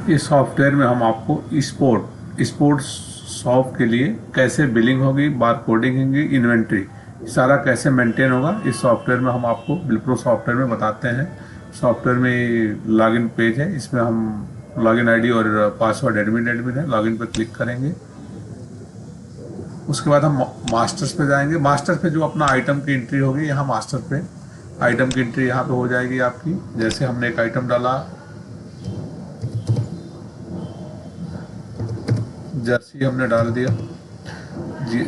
इस सॉफ्टवेयर में हम आपको स्पोर्ट्स शॉप के लिए कैसे बिलिंग होगी, बार कोडिंग होगी, इन्वेंट्री सारा कैसे मेंटेन होगा, इस सॉफ्टवेयर में हम आपको बिलप्रो सॉफ्टवेयर में बताते हैं। सॉफ्टवेयर में लॉगिन पेज है, इसमें हम लॉगिन आईडी और पासवर्ड एडमिन है, लॉगिन पर क्लिक करेंगे। उसके बाद हम मास्टर्स पे जाएंगे। मास्टर्स पे जो अपना आइटम की एंट्री होगी, यहाँ मास्टर पे आइटम की एंट्री यहाँ पे हो जाएगी आपकी। जैसे हमने एक आइटम डाला जर्सी, हमने डाल दिया जी।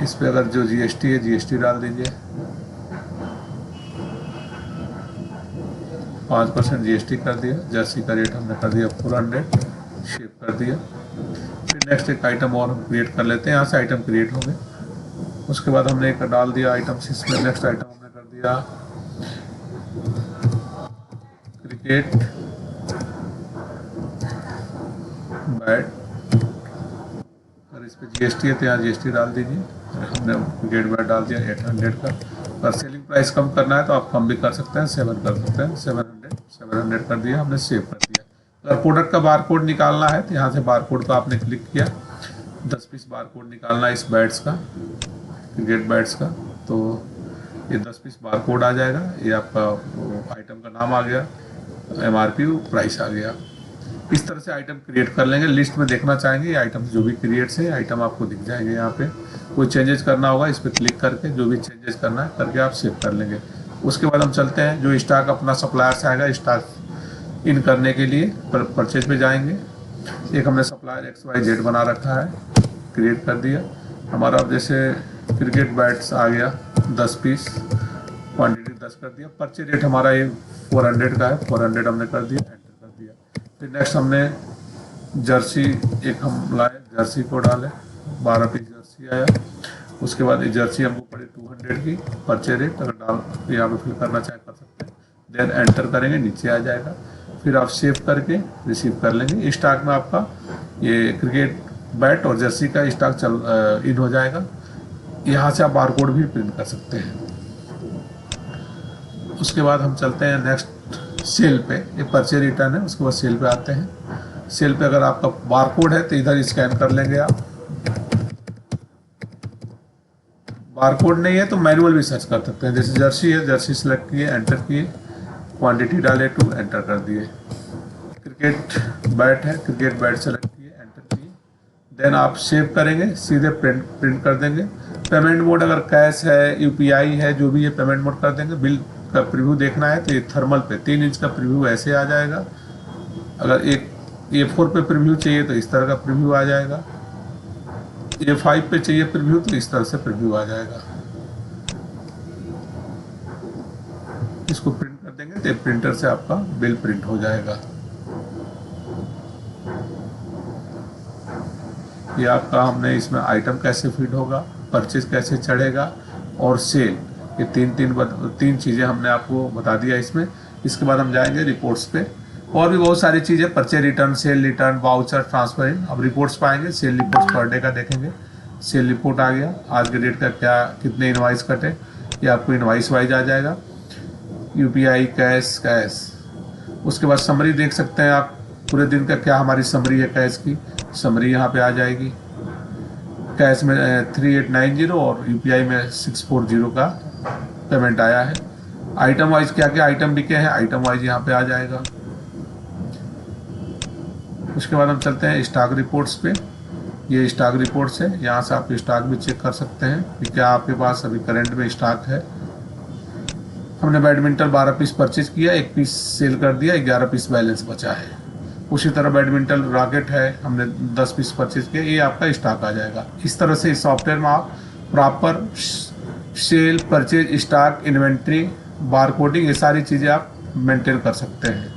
इस पे अगर जो जीएसटी है जीएसटी डाल दीजिए, 5% जीएसटी कर दिया। जर्सी का रेट हमने कर दिया 400, शेप कर दिया। फिर नेक्स्ट एक आइटम और हम क्रिएट कर लेते हैं। यहाँ से आइटम क्रिएट हो गए। उसके बाद हमने एक डाल दिया आइटम, इसमें नेक्स्ट आइटम हमने कर दिया क्रिकेट बैट। अगर इस पर जीएसटी है तो यहाँ जीएसटी डाल दीजिए। हमने क्रिकेट बैट डाल दिया 800 का। अगर सेलिंग प्राइस कम करना है तो आप कम भी कर सकते हैं, 7 कर सकते हैं, 700 कर दिया, हमने सेव कर दिया। अगर प्रोडक्ट का बार कोड निकालना है तो यहाँ से बार कोड का आपने क्लिक किया, 10 पीस बार कोड निकालना है इस बैट्स का, क्रिकेट बैट्स का, तो ये 10 पीस बार कोड आ जाएगा। ये आपका आइटम का नाम आ गया, एमआरपी प्राइस आ गया। इस तरह से आइटम क्रिएट कर लेंगे। लिस्ट में देखना चाहेंगे, ये आइटम जो भी क्रिएट है आइटम आपको दिख जाएंगे। यहाँ पे कोई चेंजेस करना होगा, इस पर क्लिक करके जो भी चेंजेस करना है करके आप सेव कर लेंगे। उसके बाद हम चलते हैं, जो स्टॉक अपना सप्लायर से आएगा, स्टॉक इन करने के लिए परचेज पे जाएंगे। एक हमने सप्लायर XYZ बना रखा है, क्रिएट कर दिया। हमारा अब जैसे क्रिकेट बैट्स आ गया 10 पीस, क्वांटिटी 10 कर दिया। परचेज रेट हमारा ये 400 का है, 400 हमने कर दिया, एंटर कर दिया। फिर नेक्स्ट हमने जर्सी एक हम लाए, जर्सी को डाले, 12 पीस जर्सी आया। उसके बाद ये जर्सी हमको पड़ी 200 की, परचेज रेट अगर डाल यहाँ पे फिल करना चाहे कर सकते हैं। देन एंटर करेंगे, नीचे आ जाएगा। फिर आप सेव करके रिसीव कर लेंगे। स्टॉक में आपका ये क्रिकेट बैट और जर्सी का स्टॉक इन हो जाएगा। यहाँ से आप बारकोड भी प्रिंट कर सकते हैं। उसके बाद हम चलते हैं नेक्स्ट सेल पे। ये परचेज रिटर्न है, उसके बाद सेल पे आते हैं। सेल पे अगर आपका बारकोड है तो इधर स्कैन कर लेंगे आप। बारकोड नहीं है तो मैनुअल भी सर्च कर सकते हैं। जैसे जर्सी है, जर्सी सेलेक्ट किए, एंटर किए, क्वांटिटी डाले 2, एंटर कर दिए। क्रिकेट बैट है, क्रिकेट बैट सेलेक्ट किए, एंटर किए। देन आप सेव करेंगे, सीधे प्रिंट कर देंगे। पेमेंट मोड अगर कैश है, यूपीआई है, जो भी ये पेमेंट मोड कर देंगे। बिल का प्रीव्यू देखना है तो ये थर्मल पे 3 इंच का प्रीव्यू ऐसे आ जाएगा। अगर एक A4 पे प्रीव्यू चाहिए तो इस तरह का प्रीव्यू आ जाएगा। A5 पे चाहिए प्रीव्यू तो इस तरह से प्रीव्यू आ जाएगा। इसको प्रिंट कर देंगे तो प्रिंटर से आपका बिल प्रिंट हो जाएगा। ये आपका हमने इसमें आइटम कैसे फीड होगा, परचेज कैसे चढ़ेगा और सेल, ये तीन चीज़ें हमने आपको बता दिया इसमें। इसके बाद हम जाएंगे रिपोर्ट्स पे। और भी बहुत सारी चीज़ें, purchase return, cell return, voucher, transfer इन। अब रिपोर्ट्स पाएंगे, सेल रिपोर्ट्स पर डे का देखेंगे। सेल रिपोर्ट आ गया, आज के डेट का क्या कितने इनवाइस कटे, ये आपको इनवाइस वाइज आ जाएगा। UPI, cash. उसके बाद समरी देख सकते हैं आप, पूरे दिन का क्या हमारी समरी है, कैश की समरी यहाँ पे आ जाएगी। कैश में 3890 और यूपीआई में 640 का पेमेंट आया है। आइटम वाइज क्या क्या आइटम बिके हैं, आइटम वाइज यहाँ पे आ जाएगा। उसके बाद हम चलते हैं स्टॉक रिपोर्ट्स पे। ये स्टॉक रिपोर्ट्स है, यहाँ से आप स्टॉक भी चेक कर सकते हैं कि क्या आपके पास अभी करंट में स्टॉक है। हमने बैडमिंटन 12 पीस परचेज किया, 1 पीस सेल कर दिया, 11 पीस बैलेंस बचा है। उसी तरह बैडमिंटन रॉकेट है, हमने 10 पीस परचेज किया, ये आपका स्टॉक आ जाएगा। इस तरह से इस सॉफ्टवेयर में आप proper sale, purchase, stock, inventory, barcoding, ये सारी चीज़ें आप मेंटेन कर सकते हैं।